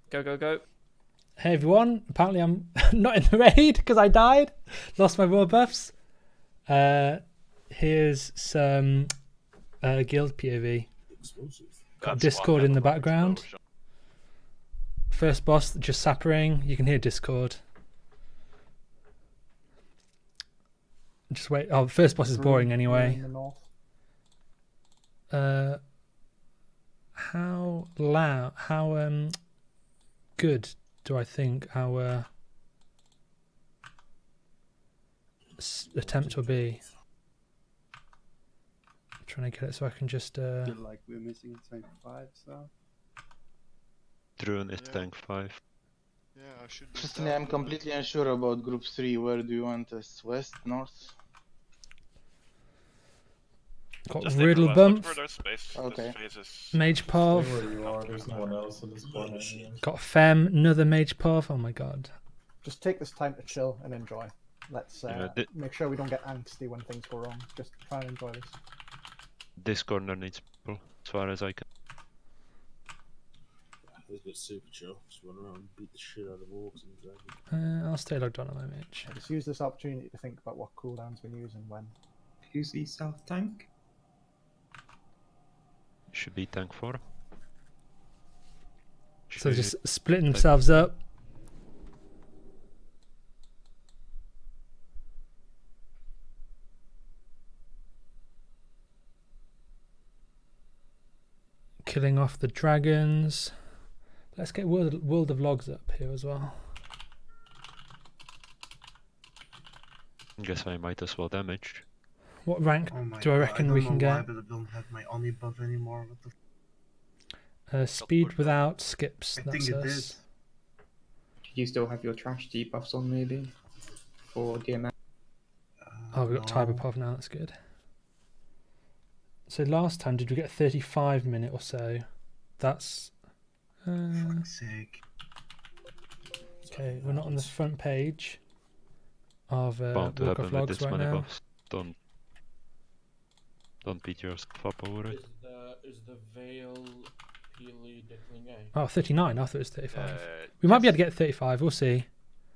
Go, go, go. Hey everyone, apparently I'm not in the raid because I died. Lost my raw buffs. Here's some guild POV. Got Discord in the background. First boss just sappering. You can hear Discord. Just wait. Oh, the first boss is boring anyway. How loud? How good do I think our attempt will be? I'm trying to get it so I can just. Feel like we're missing tank 5, so. Drone is tank 5. Yeah, I should be. Personally, I'm completely unsure about group 3. Where do you want us? West, north? Got Just Riddle improvise, Bump. look for their space. Okay. This phase is... Mage Pov. Stay where you are, there's no one else in this corner. Got Fem, another Mage Pov. Oh my god. Just take this time to chill and enjoy. Let's make sure we don't get angsty when things go wrong. Just try and enjoy this. This corner needs people, as far as I can. This bit's super chill. Just run around and beat the shit out of orcs and dragons. I'll stay logged on at my mage. Just use this opportunity to think about what cooldowns we use and when. Who's the south tank? Should be tank 4. So just splitting themselves up. Killing off the dragons. Let's get World of Logs up here as well. Guess I might as well damage. What rank do I reckon we can get? But I don't have my Oni buff anymore. What the Speed without skips. I That's think it us. is. You still have your trash debuffs on maybe for DMS. Oh, we've got Tiber Pov now. That's good. So last time, did we get 35 minute or so? That's. Fuck's sake. Okay, we're not on the front page of Bound to Book happen of with Logs this right many now. buffs. Don't beat yourself up over it. Is the veil Peely Dickling A? Oh, 39. I thought it was 35. We might be able to get 35. We'll see.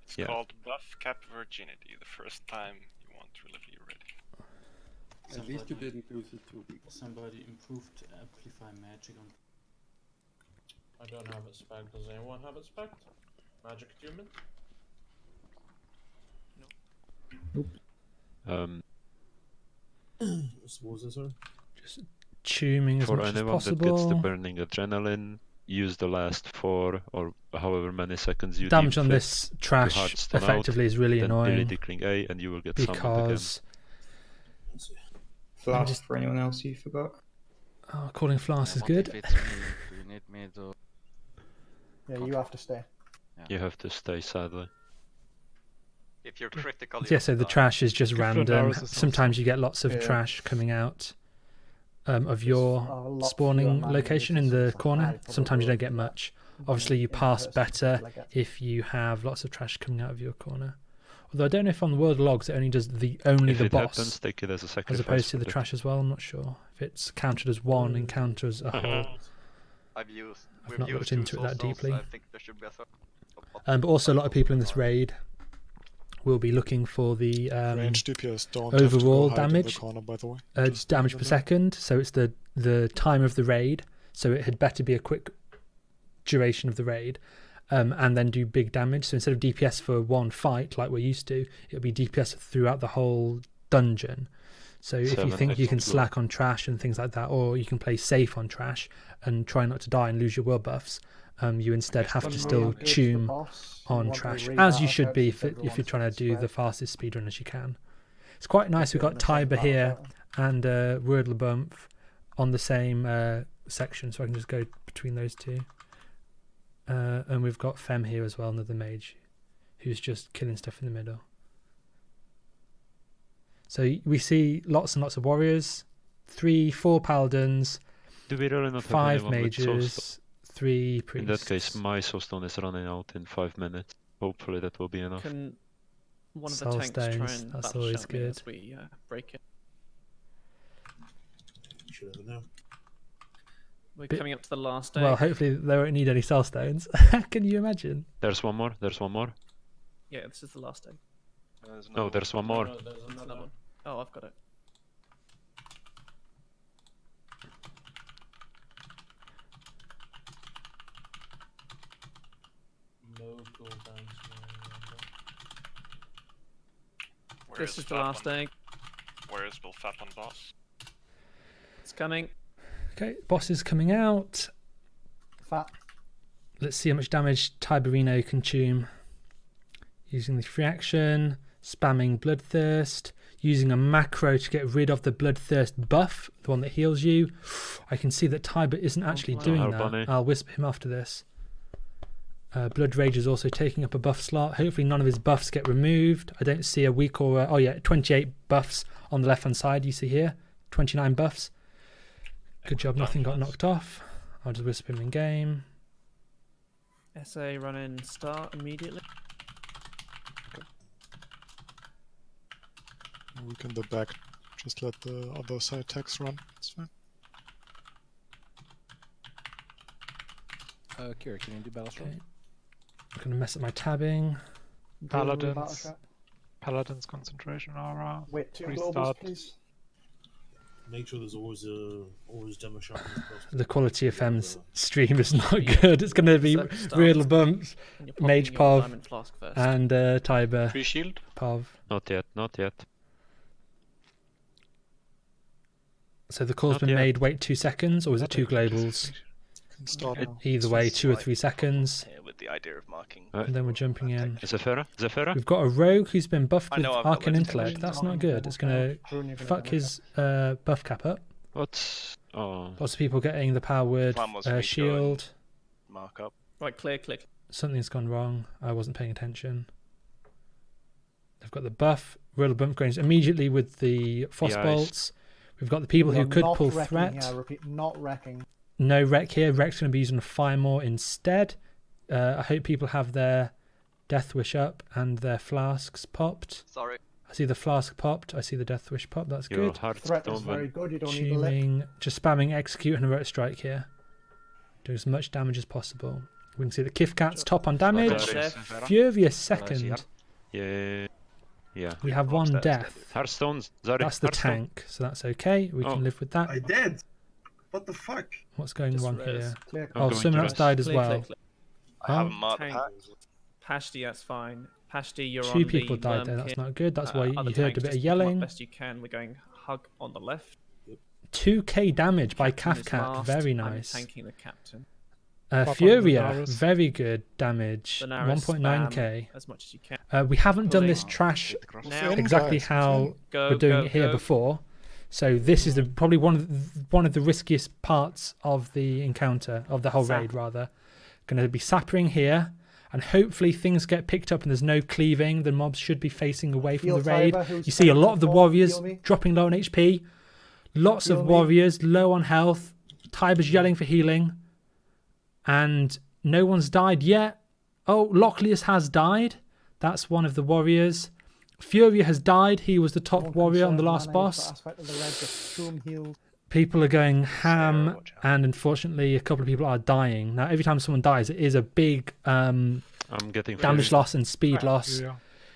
It's called Buff Cap Virginity, the first time you want to really be ready. At least you didn't use it 2 weeks. Somebody improved Amplify Magic on... I don't have it spec. Does anyone have it spec? Magic Attunement? What was this, sir? Just tuning as For much as anyone that possible. gets the burning adrenaline, use the last 4 or however many seconds you Damage deem on fit this to trash hard stun effectively out, is really then annoying. Decline A and you will get summoned again. Because Flask for anyone else you forgot? calling Flask is good. Do you need me to... Yeah, you have to stay. You have to stay, sadly. If you're critical... Yeah, so the trash is just random. arrows Sometimes you get lots of trash coming out of your spawning location in the corner. Sometimes you don't get much. Obviously, you pass better if you have lots of trash coming out of your corner. Although I don't know if on the World Logs it only does If the it boss, happens, take it as a as sacrifice. opposed to for the trash as well. I'm not sure if it's counted as one and counted as a whole. I've not looked into it that deeply. I think there should be a But also a lot of people in this raid will be looking for the Range DPS don't overall have to go hide in damage, the corner, by the way. damage per second. So it's the time of the raid. So it had better be a quick duration of the raid, and then do big damage. So instead of DPS for one fight like we're used to, it'll be DPS throughout the whole dungeon. So if you think you can slack on trash and things like that, or you can play safe on trash and try not to die and lose your world buffs, you instead have to still tune on trash, as you should be if you're trying to do the fastest speedrun as you can. It's quite nice. We've got Tiber here and Wordle Bump on the same section, so I can just go between those two. And we've got Fem here as well, another mage, who's just killing stuff in the middle. So we see lots and lots of warriors, 3-4 paladins, Do we really not 5 have anyone with soulstone? mages, 3 priests. In that case, my soulstone is running out in 5 minutes. Hopefully that will be enough. Can one of the Soul tanks try stones, and that's battle always shout me good. as we break it? You should have it now. We're coming up to the last day. Well, hopefully they won't need any cell stones. Can you imagine? There's one more. There's one more. Yeah, this is the last day. No, there's one more. No, there's Another one. Oh, I've got it. No cooldowns. This is the last day. Where's Bill Fat on boss? It's coming. Okay, boss is coming out. Fat. Let's see how much damage Tiberino can consume. Using the free action, spamming Bloodthirst, using a macro to get rid of the Bloodthirst buff, the one that heals you. I can see that Tiber isn't actually doing that. I'll whisper him after this. Blood Rage is also taking up a buff slot. Hopefully none of his buffs get removed. I don't see a weak or... oh yeah, 28 buffs on the left-hand side, you see here. 29 buffs. Good job, nothing got knocked off. I'll just whisper him in game. SA running start immediately. We can the back. Just let the other side techs run. It's fine. Kira, can you do battle Okay. I'm gonna mess up my tabbing. Paladin's concentration aura. Wait, 2 Restart. globals, please. Make sure there's always demo shot. The quality of Fem's stream is not good. It's gonna be real bumps, Mage Pov, and Tiber. Free shield? Pov. Not yet, not yet. So the call's been made. Wait 2 seconds, or is it 2 globals? Either way, 2 or 3 seconds. With the idea of marking. And then we're jumping in. Zephyra? Zephyra? We've got a rogue who's been buffed with I've got Arcane loads of Intellect. damage. That's not good. It's gonna fuck his buff cap up. What? Oh. Lots of people getting the power word Plan was for me to go shield. and mark up. Right, clear, click. Something's gone wrong. I wasn't paying attention. They've got the buff. Riddle bump going immediately with the frost bolts. We've got the people who could pull threat. Yeah, repeat, not wrecking. No wreck here. Wreck's going to be using a Firemore instead. I hope people have their Death Wish up and their flasks popped. Sorry. I see the flask popped. I see the Death Wish pop. That's good. Threat is very good. You don't need to lick. Assuming just spamming execute and heroic strike here. Do as much damage as possible. We can see the Kifkat's top on damage. Furious second. Yeah. Yeah. We have 1 death. Hearthstones. Sorry. That's the tank, so that's okay. We can live with that. I did. What the fuck? What's going wrong here? Oh, someone else died as well. I haven't marked the pack. Pashti, that's fine. Pashti, you're 2 on people the died there. That's not good. That's why other you heard tank, a bit of just yelling. come up best you can. We're going hug on the left. 2k damage by Captain is Kafkat. last. Very I'm nice. tanking the captain. Furia, very good damage. Daenerys 1.9k. spam as much as you can. We haven't done this trash Now. exactly how we're doing it here before. So this is probably one of the riskiest parts of the encounter, of the whole raid rather. Going to be sappering here, and hopefully things get picked up and there's no cleaving. The mobs should be facing away from the raid. You see a lot of the warriors dropping low on HP. Lots of warriors low on health. Tiber's yelling for healing. And no one's died yet. Oh, Lockleus has died. That's one of the warriors. Furia has died. He was the top warrior on the last boss. People are going ham, and unfortunately, a couple of people are dying. Now, every time someone dies, it is a big I'm getting damage loss and speed loss.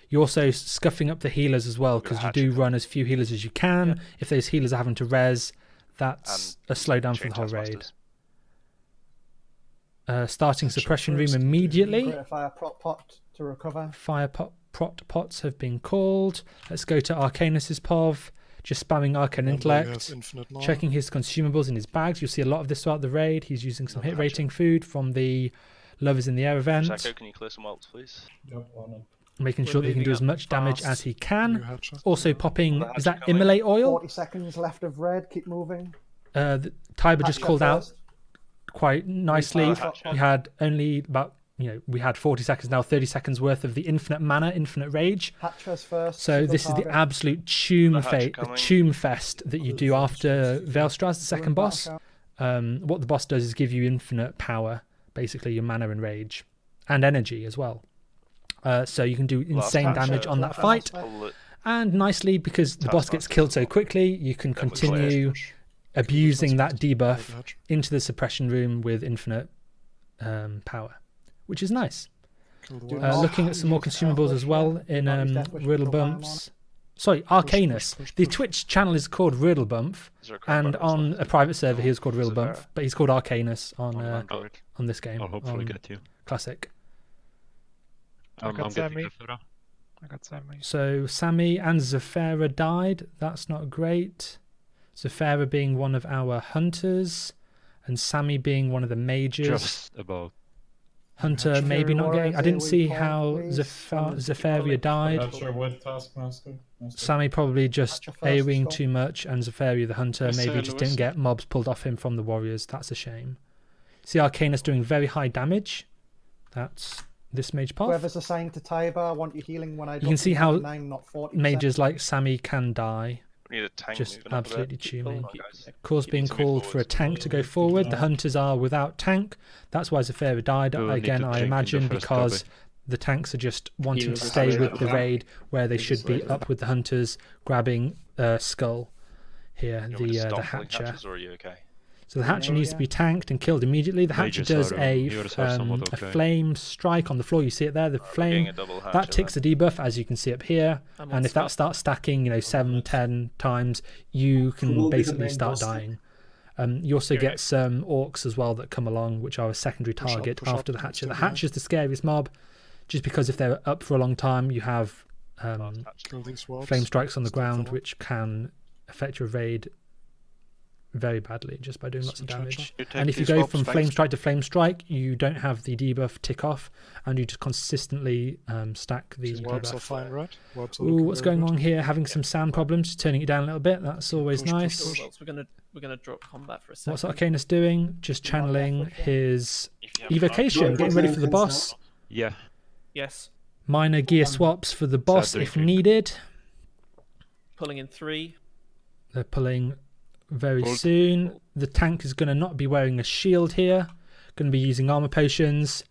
You're also scuffing up the healers as well, because you do run as few healers as you can. If those healers are having to res, that's a slowdown for the whole raid. Starting suppression room immediately. Fire prot pot to recover. Fire prot pots have been called. Let's go to Arcanus's POV. Just spamming Arcane Intellect. Checking his consumables in his bags. You'll see a lot of this throughout the raid. He's using some hit rating food from the Lovers in the Air event. Sacco, can you clear some welts, please? Making sure that he can do as much damage as he can. Also popping, is that Immolate Oil? 40 seconds left of red. Keep moving. Tiber just called out quite nicely. We had only about, we had 40 seconds now, 30 seconds worth of the infinite mana, infinite rage. First, so this is the absolute tomb fest that you do after Veilstraz, the second boss. What the boss does is give you infinite power, basically your mana and rage, and energy as well. So you can do insane damage on that fight. And nicely, because the boss gets killed so quickly, you can continue abusing that debuff the hatch. into the suppression room with infinite power, which is nice. Kill the Do worms. Looking at some more consumables as well in Riddle Bumps. Sorry, Arcanus. The Twitch channel is called Riddle Bump, Is there a combat and rules on left? a private server he is called Riddle it Bump, there? but he's called Arcanus on Android. on this game. I'll hopefully on get you. Classic. I got I'm getting Sammy. Zephyra. I got Sammy. So Sammy and Zephyra died. That's not great. Zephyra being one of our hunters, and Sammy being one of the mages. Just about. Hunter maybe not getting. I didn't see how Zephyra Zephyria died. Hatcher with Taskmaster. Sammy probably just That's your first AoEing skull. too much, and Zephyria the hunter Yes, maybe sir, just Lewis. didn't get mobs pulled off him from the warriors. That's a shame. See Arcanus doing very high damage. That's this mage path. Whoever's assigned to Tiber, I want you healing when I You can see how 99, not 40%. mages like Sammy can die. We need a tank Just moving up a bit. absolutely tuning. Come on, guys. Cause You being need to move called for a forwards. tank to go forward. The hunters are without tank. That's why Zephyria died. We will need Again, to I tank in the imagine first because lobby. the tanks are just wanting He to was stay afraid with of the that. raid where they He should was be afraid of up with the hunters grabbing Skull here, You want me to the stop pulling Hatcher. hatches, or are you okay? So the Hatcher needs to be tanked and killed immediately. The Hatcher Mages does are, a yours are somewhat a okay. flame strike on the floor. You see it there, the We're flame. getting a double That hatcher ticks the debuff, as you can see up here. I'm And on if that spot. starts stacking, 7, 10 times, you can will be the basically main start boss? dying. You also get some orcs as well that come along, which are a secondary Push up, target push up, after the stay Hatcher. The behind. Hatcher's the scariest mob, just because if they're up for a long time, you have Kill these wolves. flame strikes on the Stop them ground, all. which can affect your raid very badly just by doing lots of Switch damage. Hatcher. And if you go from flame strike to flame strike, you don't have the debuff tick off, and you just consistently stack the These wolves are debuff. fine, right? Wolves are Ooh, looking what's very going good. on here? Having some sound problems, turning it down a little bit. That's always Push, push, nice. push. Well, we're gonna drop combat for a second. What's Arcanus doing? Just channeling his If you have enough- evocation, getting ready for the boss. Yeah. Yes. Minor gear swaps for the boss Sad if drinking. needed. Pulling in 3. They're pulling very Pulled. soon. The tank is going to not be wearing a shield here. Going to be using armor potions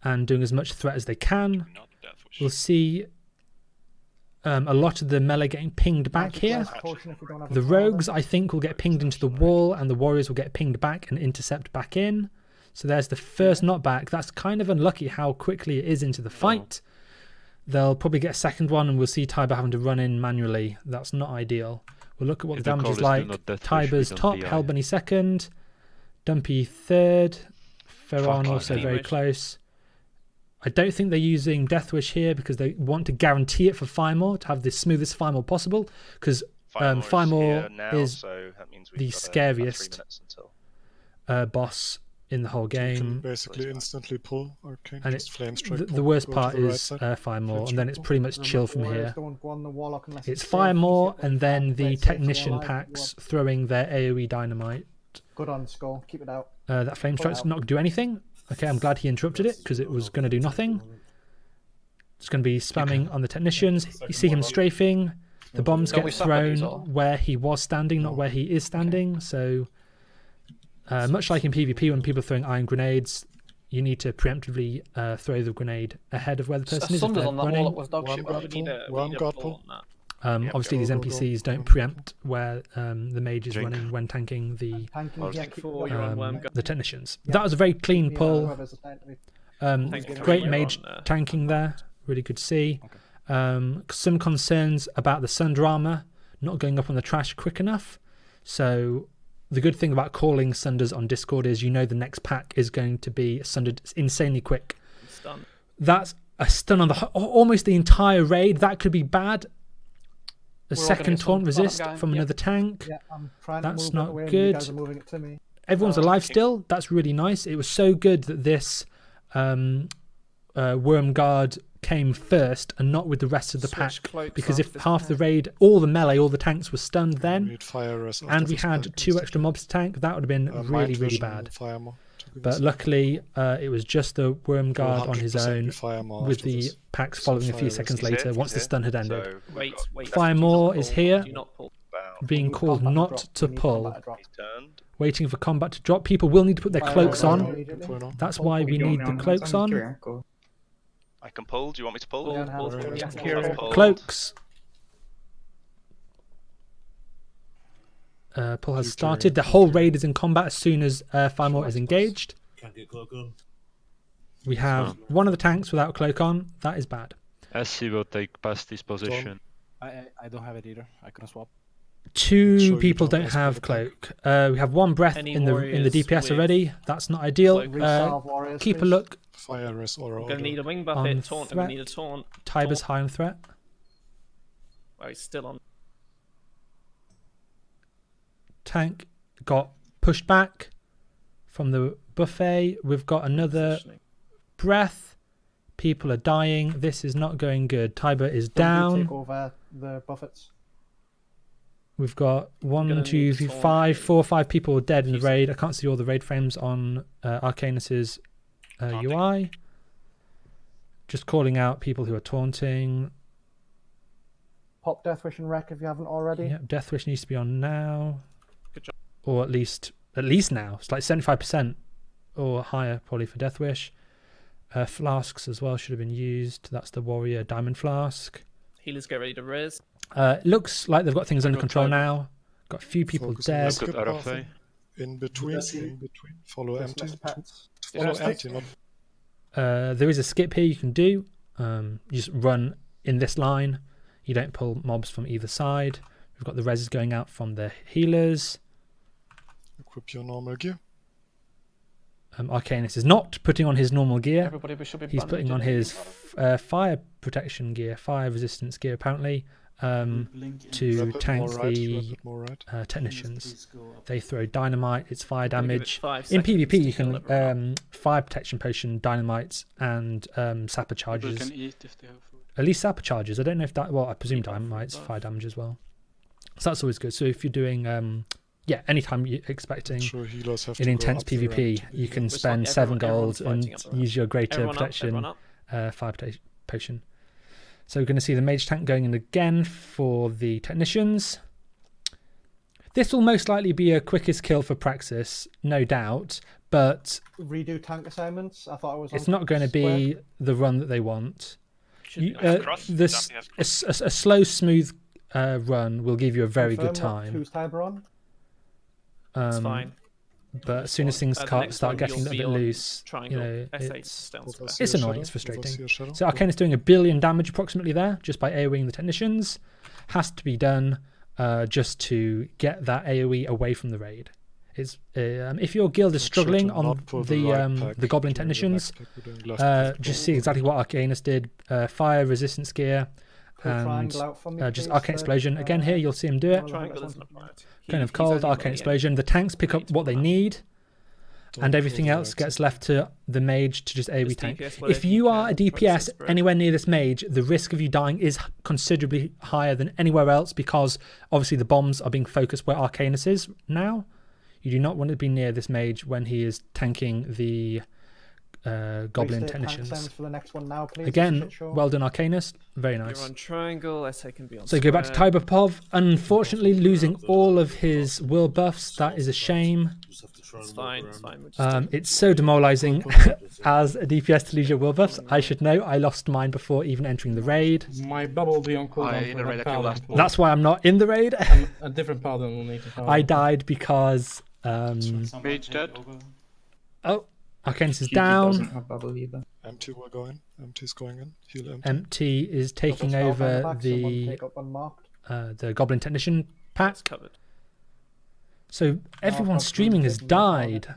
and doing as much threat as they can. Not Death Wish. We'll see a lot of the melee getting pinged back Magic here. Last Potion if we don't have a The father. rogues, I think, will get pinged into the wall, and the warriors will get pinged back and intercept back in. So there's the first knockback. That's kind of unlucky how quickly it is into the fight. They'll probably get a second one, and we'll see Tiber having to run in manually. That's not ideal. We'll look at what If the the damage call is is do like. not death wish, Tiber's we don't top, DI. Hellbunny second, Dumpy third, Ferron Fuck, also Death very Wish. close. I don't think they're using Death Wish here because they want to guarantee it for Firemore, to have the smoothest Firemore possible, because Firemore here now, is so that means we've the got about 3 scariest minutes until. boss in the whole You can game. basically instantly pull Arcane, And just flame strike. The pull, worst go to part the right is side. Firemore, Flame and then it's strike pretty much Remember, chill from warriors here. don't go on the warlock unless It's safe. Firemore, Easy and up then and the play safe for your technician life. packs throwing their AoE dynamite. Good on Skull. Keep it out. That flame strike's out. not going to do anything. Okay, I'm glad he interrupted it because it was going to do nothing. It's going to be spamming on the technicians. You see him strafing. The bombs Don't get we suck at these, thrown or? where he was standing, not where he is standing. So, much like in PvP, when people are throwing iron grenades, you need to preemptively throw the grenade ahead of where the person is. If Sunders they're on that wall running. that was dog One shit. guard We pull, need a one guard pull pull. on that. Obviously, these go, NPCs go, don't go. preempt where the mage is Drink. running when tanking the Tanking, yeah, keep it four, going. you're on Wormguard. the technicians. That was a very clean Yeah, pull. whoever's assigned to be- Thank you. Great You're mage on, tanking there. Really good to see. Some concerns about the Sunder armor not going up on the trash quick enough. So the good thing about calling Sunders on Discord is you know the next pack is going to be sundered insanely quick. Stun. That's a stun on the almost the entire raid. That could be bad. A We're all gonna second get some taunt stun resist going, from yeah. another tank. Yeah, I'm trying That's to move not it away good. and you guys are moving it to me. Everyone's alive still. That's really nice. It was so good that this Wormguard came first and not with the rest of the Switch pack. cloaks Because if after half the tank. raid, all the melee, all the tanks were stunned We then, need fire res after and we this had pack 2 instead. extra mobs to tank, that would have been Mind really, really vision, bad. fire more, to be But honest. luckily, it was just the Wormguard on his 100% own, be fire more with after the this. packs So following a fire few res seconds is later here, once the he's stun had here. ended. So we've Wait, got- wait. Fire do more not is pull, here. Do not pull. Bound. Being We need called combat not drop. to We need pull, combat drop. He's turned. waiting for combat to drop. People will need to put their Fire cloaks res on. immediately. Pull now. That's why we need the cloaks on. I can pull. Do you want me to pull? Yeah, Pull, have pull, it. yeah, I've pulled. Cloaks. Pull has started. The whole raid is in combat as soon as Firemore is engaged. Can't get cloak on. We have one of the tanks without cloak on. That is bad. SC will take past this position. I don't have it either. I can swap. Two people don't have cloak. We have one breath Any in the warriors DPS with already. That's not ideal. Resolve warriors, Keep a please. look. Fire is or We're gonna need a wing buff On hit. Taunt. I'm threat. gonna need a taunt. Tiber's high on threat. Oh, he's still on. Tank got pushed back from the buffet. We've got another breath. People are dying. This is not going good. Tiber is down. Take over the buffets. We've got gonna 1, 2, need 3, taunt 5, 4, 5 people dead in the raid. I can't see all the raid frames on Arcanus's UI. Just calling out people who are taunting. Pop Deathwish and Wreck if you haven't already. Yeah, Deathwish needs to be on now. Good job. Or at least now. It's like 75% or higher probably for Deathwish. Flasks as well should have been used. That's the Warrior Diamond Flask. Healers get ready to res. Looks like they've got things under control now. Got a few people Focus on dead. the skip path. In between. Follow empty. Follow empty. Not... There is a skip here you can do. You just run in this line. You don't pull mobs from either side. We've got the reses going out from the healers. Equip your normal gear. Arcanus is not putting on his normal gear. Everybody should be He's putting on his fire protection gear, fire resistance gear apparently, to tank the technicians. They throw dynamite, it's fire damage. In PvP you can fire protection potion, dynamites and sapper charges. People can eat if they have food. At least sapper charges. I don't know if that, well I presume dynamite's fire damage as well. So that's always good. So if you're doing anytime you're expecting in intense PvP, you can spend 7 gold and use your greater protection fire potion. So we're going to see the mage tank going in again for the technicians. This will most likely be a quickest kill for Praxis, no doubt, but redo tank assignments. I thought it was. It's not going to be the run that they want. A slow, smooth run will give you a very good time. Who's Tiber on? It's fine. But as soon as things start getting a bit loose, you know, it's annoying, it's frustrating. So Arcane is doing 1 billion damage approximately there, just by AoEing the technicians. Has to be done just to get that AoE away from the raid. It's if your guild is struggling on the goblin technicians, just see exactly what Arcanus did. Fire resistance gear. And just Arcane Explosion. Again here you'll see him do it. Kind of cold, Arcane Explosion. The tanks pick up what they need. And everything else gets left to the mage to just AoE tank. If you are a DPS anywhere near this mage, the risk of you dying is considerably higher than anywhere else because obviously the bombs are being focused where Arcanus is now. You do not want to be near this mage when he is tanking the goblin technicians. For the next one now, please. Again, well done Arcanus, very nice. You're on triangle, SA can be on So go back to Tiber Pov, unfortunately losing all of his will buffs, that is a shame. It's fine, it's fine. It's so demoralizing as a DPS to lose your will buffs. I should know, I lost mine before even entering the raid. My bubble will be on cooldown. That's why I'm not in the raid. A different paladin will need to I died because Mage dead. Oh, Arcanus is down. Empty will go in. Empty's going in. Heal empty. Empty is taking over the goblin technician pack. So everyone streaming has died.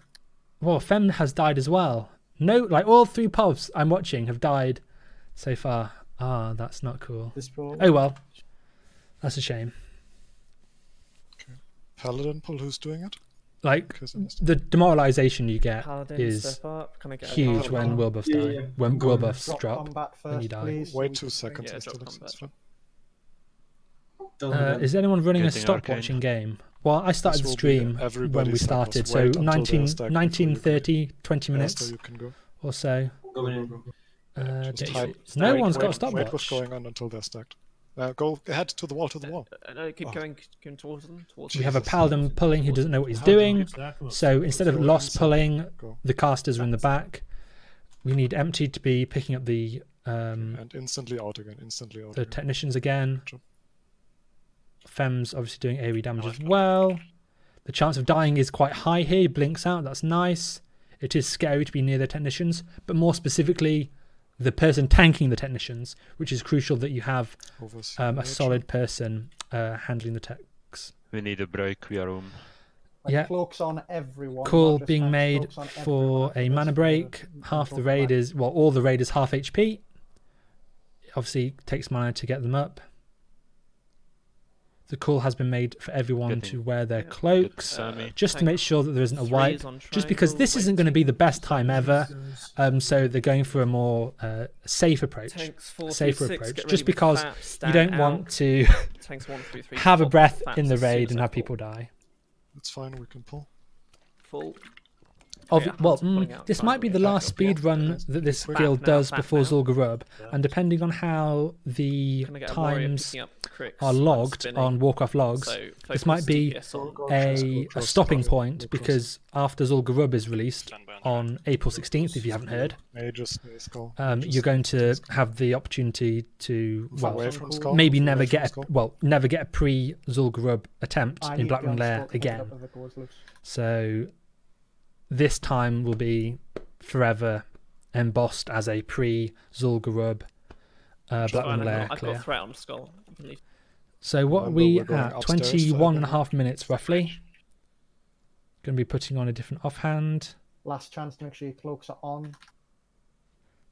Well, Fem has died as well. No, like all 3 povs I'm watching have died so far. Ah, that's not cool. Oh well, that's a shame. Okay. Paladin pull, who's doing it? Like the demoralization you get is huge when will buffs die. When will buffs drop when you die. Wait 2 seconds. Is anyone running a stopwatch in game? Well, I started the stream when we started, so 19, 30, 20 minutes or so. No one's got a stopwatch. Wait what's going on until they're stacked. Go ahead to the wall, No, keep going towards them. We have a paladin pulling who doesn't know what he's doing. So instead of lost pulling, the casters are in the back. We need empty to be picking up the and instantly out again. The technicians again. Fem's obviously doing AoE damage as well. The chance of dying is quite high here. He blinks out. That's nice. It is scary to be near the technicians, but more specifically, the person tanking the technicians, which is crucial that you have a solid person handling the techs. We need a break. We are home. Yeah. Cloaks on everyone. Call being made for a mana break. Half the raid is, well, all the raid is half HP. Obviously, it takes mana to get them up. The call has been made for everyone to wear their cloaks, just to make sure that there isn't a wipe. Just because this isn't going to be the best time ever, so they're going for a more safe approach. Just because you don't want to have a breath in the raid and have people die. It's fine. We can pull. Full. This might be the last speed run that this guild does before Zul'Gurub, and depending on how the times are logged on Warcraft logs, this might be a stopping point, because after Zul'Gurub is released on April 16th, if you haven't heard, you're going to have the opportunity to, well, maybe never get a pre-Zul'Gurub attempt in Blackwing Lair again. So this time will be forever embossed as a pre-Zul'Gurub Blackwing Lair clear. I've got a threat on the skull. So what are we at? 21.5 minutes roughly. Going to be putting on a different offhand. Last chance to make sure your cloaks are on.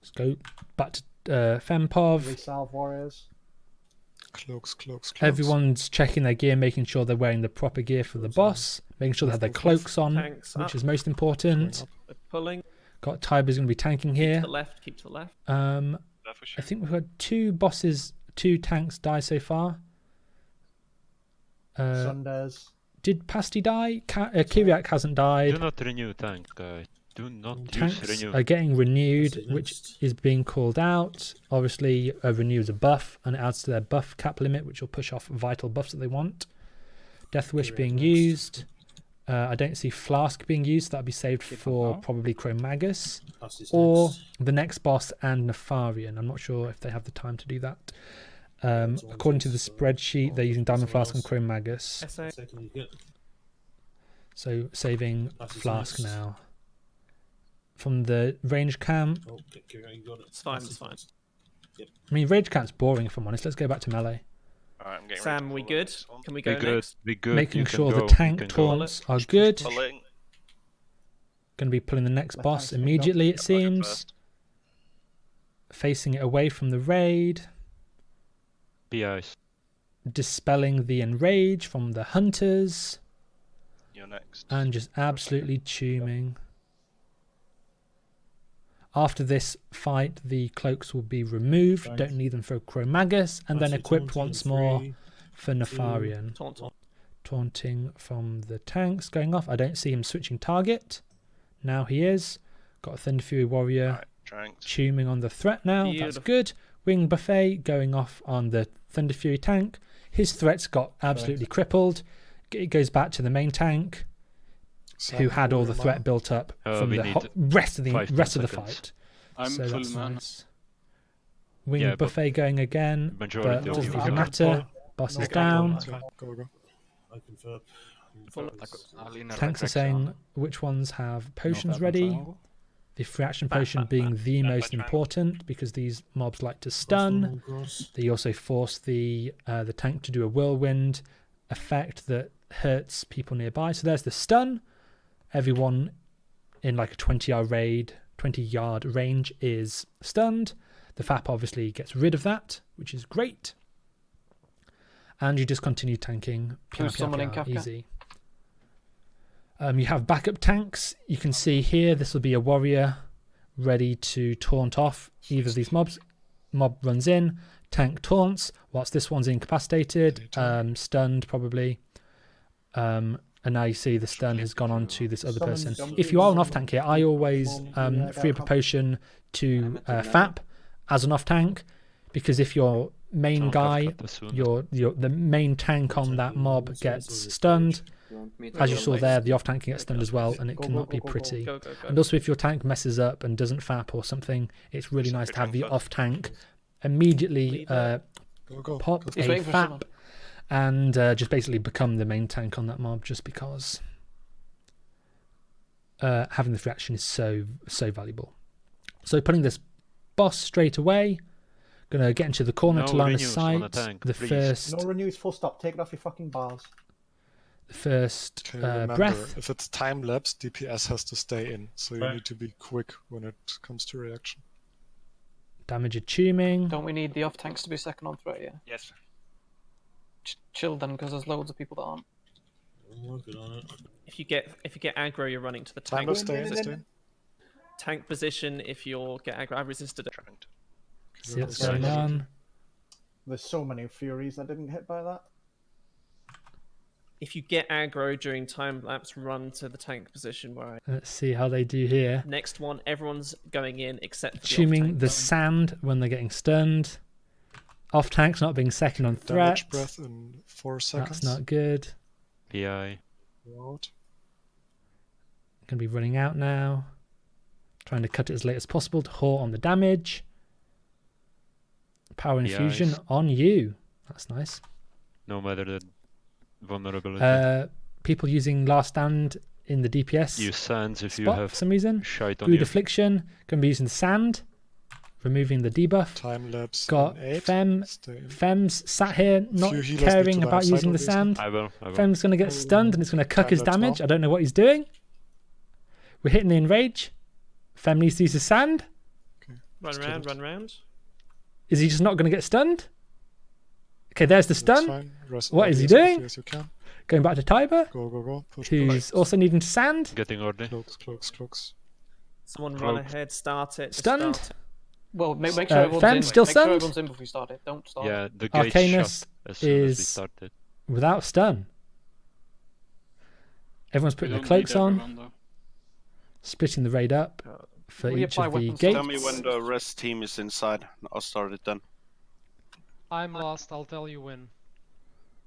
Let's go back to Fempov. Resalve warriors. Cloaks. Everyone's checking their gear, making sure they're wearing the proper gear for the boss, making sure they have their cloaks on, which is most important. Pulling. Got Tyber's going to be tanking here. Keep to the left. Keep to the left. I think we've had 2 tanks die so far. Sundays. Did Pasty die? Kiriak hasn't died. Do not renew tank, guys. Do not Tanks use renew. are getting renewed, which is being called out. Obviously, a renew is a buff, and it adds to their buff cap limit, which will push off vital buffs that they want. Death Wish being used. I don't see Flask being used. That'll be saved for probably Chromagus or the next boss and Nefarian. I'm not sure if they have the time to do that. According to the spreadsheet, they're using Diamond Flask and Chromagus. So saving Flask now. From the range camp. It's fine. I mean, range camp's boring if I'm honest. Let's go back to melee. Alright, I'm getting Sam, we good? Can we go next? Be good. Making sure the tank taunts are good. Pulling. Going to be pulling the next boss immediately, it seems. Facing it away from the raid. PIs. Dispelling the enrage from the hunters. You're next. And just absolutely tuning. After this fight, the cloaks will be removed. Don't need them for Chromagus, and then equipped once more for Nefarian. Taunting from the tanks going off. I don't see him switching target. Now he is. Got a Thunder Fury Warrior tuning on the threat now. That's good. Wing Buffet going off on the Thunder Fury tank. His threats got absolutely crippled. It goes back to the main tank, who had all the threat built up from the rest of the fight. I'm so full that's mana. nice. Wing Buffet going again, but doesn't even matter. Boss is down. Go. I confirm. Tanks are saying which ones have potions ready. The free action potion being the most important, because these mobs like to stun. They also force the tank to do a whirlwind effect that hurts people nearby. So there's the stun. Everyone in like a 20-yard range is stunned. The FAP obviously gets rid of that, which is great. And you just continue tanking. Easy. You have backup tanks. You can see here, this will be a warrior ready to taunt off either of these mobs. Mob runs in, tank taunts, whilst this one's incapacitated, stunned probably. And now you see the stun has gone on to this other person. If you are an off tank here, I always free up a potion to FAP as an off tank, because if your main guy, the main tank on that mob gets stunned, as you saw there, the off tank can get stunned as well, and it cannot be pretty. And also, if your tank messes up and doesn't FAP or something, it's really nice to have the off tank immediately pop a FAP and just basically become the main tank on that mob, just because having the free action is so valuable. So putting this boss straight away, gonna get into the corner to line of sight. The first no renews, full stop. Take it off your fucking bars. The first remember, breath. if it's time lapse, DPS has to stay in, so you need to be quick when it comes to reaction. Damage attuning. Don't we need the off tanks to be second on threat? Yeah. Yes. Chill then, because there's loads of people that aren't. I'm working on it. If you get aggro, you're running to the Time tank. stay. Tank position. If you get aggro, I resisted it. See what's going on. There's so many Furies that didn't hit by that. If you get aggro during time lapse, run to the tank position where I... Let's see how they do here. Next one, everyone's going in except for Assuming the sand when they're getting stunned. Off tanks not being second on threat. Damage breath in 4 seconds. That's not good. PI. Out. Gonna be running out now. Trying to cut it as late as possible to halt on the damage. Power infusion on you. That's nice. No matter the vulnerability. People using last stand in the DPS. Use sands if you spot have for some reason. Shite on Good you. affliction. Gonna be using the sand. Removing the debuff. Time lapse. Got Fem's sat here not Few healers caring need to about line using the side, sand. I will. Fem's gonna get stunned and it's gonna cuck his lapse damage. now. I don't know what he's doing. We're hitting the enrage. Fem needs to use his sand. Run round. Is he just not gonna get stunned? Okay, there's the stun. Fine. What is he doing? As you can. Going back to Truibe, Go. Push. who's also needing to sand. Getting order. Cloaks. Someone run ahead, start it. Stunned. Start it. Well, make sure everyone's Fem in. still Make sure stunned? everyone's in before we start it. Don't start. Yeah, the gate Arcanus shut as soon as we is started. without stun. Everyone's putting their cloaks on. Splitting the raid up for each of the gates. Tell me when the rest team is inside. I'll start it then. I'm lost. I'll tell you when.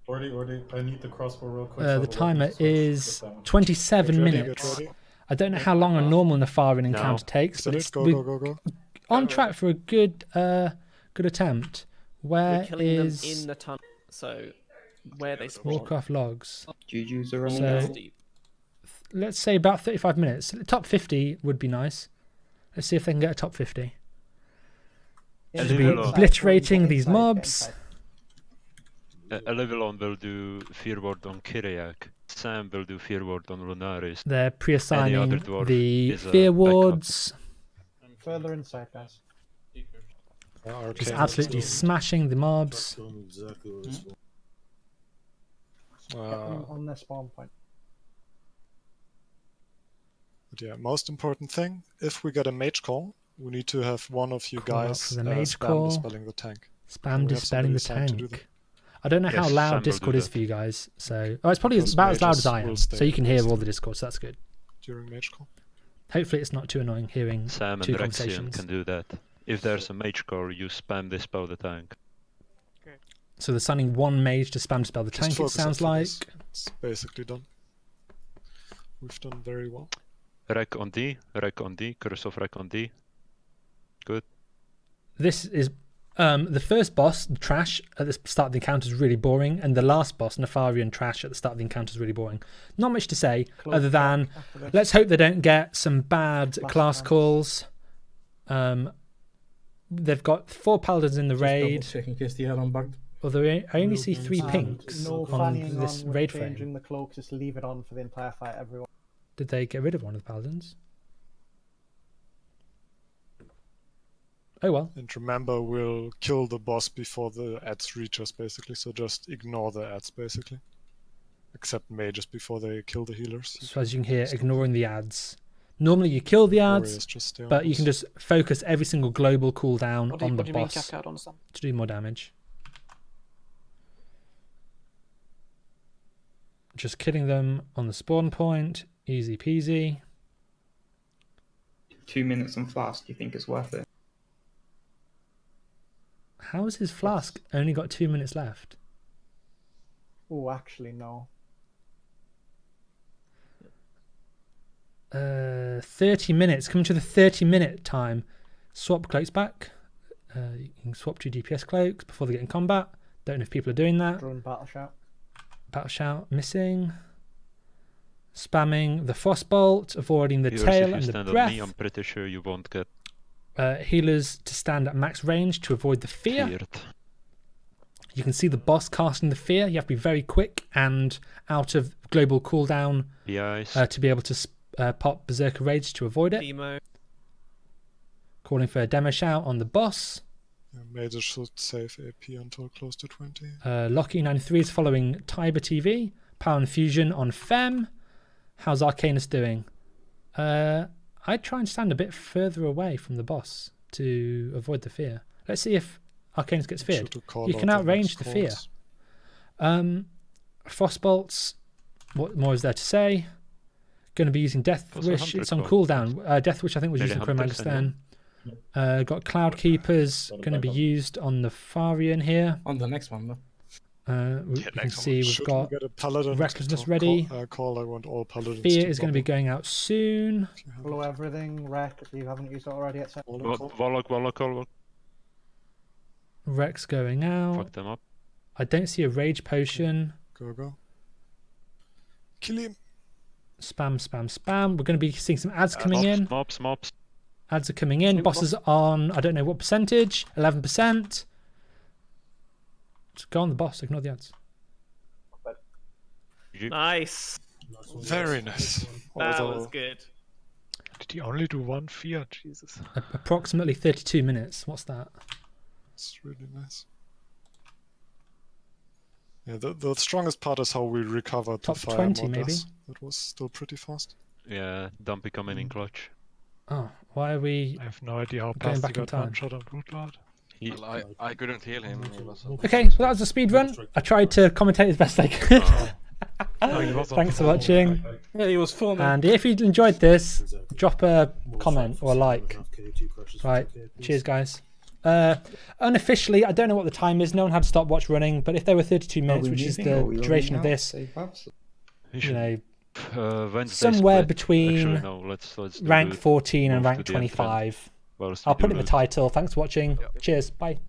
Already. I need the crossbow real quick. The timer is 27 minutes. I don't know how long a normal Nefarian encounter takes, but it's go. on track for a good attempt. Where We're killing them is in the tunnel, so where they spawn. Warcraft logs? GG's are running So out. let's say about 35 minutes. Top 50 would be nice. Let's see if they can get a top 50. Should be obliterating these mobs. Elevilon will do Fear Ward on Kyriak. Sam will do Fear Ward on Lunaris. They're pre-assigning Any other dwarf the is a fear backup. wards. Further inside, guys. Just absolutely smashing the mobs. Tell me exactly where it's Get them on their spawn point. But yeah, most important thing, if we get a mage call, we need to have one of you Call out guys for the mage spam call. dispelling the tank. Spam And we have dispelling the somebody assigned to do tank. I don't know how Yes, loud Sam will Discord do is that. for you guys. So it's probably Because about as loud mages as I am. will So stay you can hear close all the Discord, so that's good. during mage call. Hopefully it's not too annoying hearing Sam two and Rexian conversations. can do that. If there's a mage core, you spam dispel the tank. So they're sending one mage to spam dispel the Just tank, it focus on sounds like. focus. It's basically done. We've done very well. Rec on D, Curse of Rec on D. Good. This is the first boss, Trash, at the start of the encounter is really boring, and the last boss, Nefarian Trash, at the start of the encounter is really boring. Not much to say, other than let's hope they don't get some bad class calls. They've got 4 paladins in the raid. Checking in case the add-on bugged. Although I only see 3 pinks No on fannying this on raid when changing frame. the cloak. Just leave it on for the entire fight, everyone. Did they get rid of one of the paladins? Oh well. And remember, we'll kill the boss before the ads reach us, basically. So just ignore the ads, basically. Except mages before they kill the healers. So as you can hear, ignoring the ads. Normally you kill the Warriors ads, just stay on but you boss. can just focus every single global cooldown on the What do you mean, boss Cap? I don't understand. to do more damage. Just killing them on the spawn point, easy peasy. 2 minutes on Flask, do you think it's worth it? How has his flask only got 2 minutes left? Oh, actually, no. 30 minutes. Coming to the 30-minute time. Swap cloaks back. You can swap 2 DPS cloaks before they get in combat. Don't know if people are doing that. Drone battle shout. Battle shout missing. Spamming the frostbolt, avoiding the Viewers, tail if you and the stand on breath. me, I'm pretty sure you won't get Healers to stand at max range to avoid the fear. feared. You can see the boss casting the fear. You have to be very quick and out of global cooldown to be able to pop Berserker Rage to avoid it. Demo. Calling for a demo shout on the boss. Yeah, Major should save AP until close to 20. Locky93 is following Truibe TV. Power Infusion on Fem. How's Arcanus doing? I'd try and stand a bit further away from the boss to avoid the fear. Let's see if Arcanus gets feared. You can outrange the fear. Frostbolts. What more is there to say? Going to be using Death Wish. It's on cooldown. Death Wish I think was used on Chromagus then. Got Cloud Keepers going to be used on the Farian here. On the next one, though. We can see we've Should got we get a paladin Recklessness to ready. Call, I want all paladins. Fear to is going to be going out soon. Blow everything. Wreck if you haven't used it already. Volok. Rex going out. Fuck them up. I don't see a rage potion. Go. Kill him. Spam. We're going to be seeing some ads coming in. Mobs. Ads are coming in. Bosses on, I don't know what percentage. 11%. Just go on the boss. Ignore the ads. Nice. Very nice. That was good. Did he only do one fear? Jesus. Approximately 32 minutes. What's that? It's really nice. Yeah, the strongest part is how we recovered Top the fire 20 mod maybe. death. That was still pretty fast. Yeah, Dumpy coming in clutch. Oh, why are we? I have no idea how going fast back he in got time? one shot on Brooklord. Well, I couldn't heal him. He was Okay, so that was a speed run. I tried to commentate as best I could. Thanks for watching. Yeah, he was fun. And if you enjoyed this, drop a comment or a like. Right, cheers guys. Unofficially, I don't know what the time is. No one had stopwatch running, but if there were 32 minutes, which is the duration of this, you know, somewhere between let's rank 14 and rank 25. I'll put it in the title. Thanks for watching. Cheers. Bye.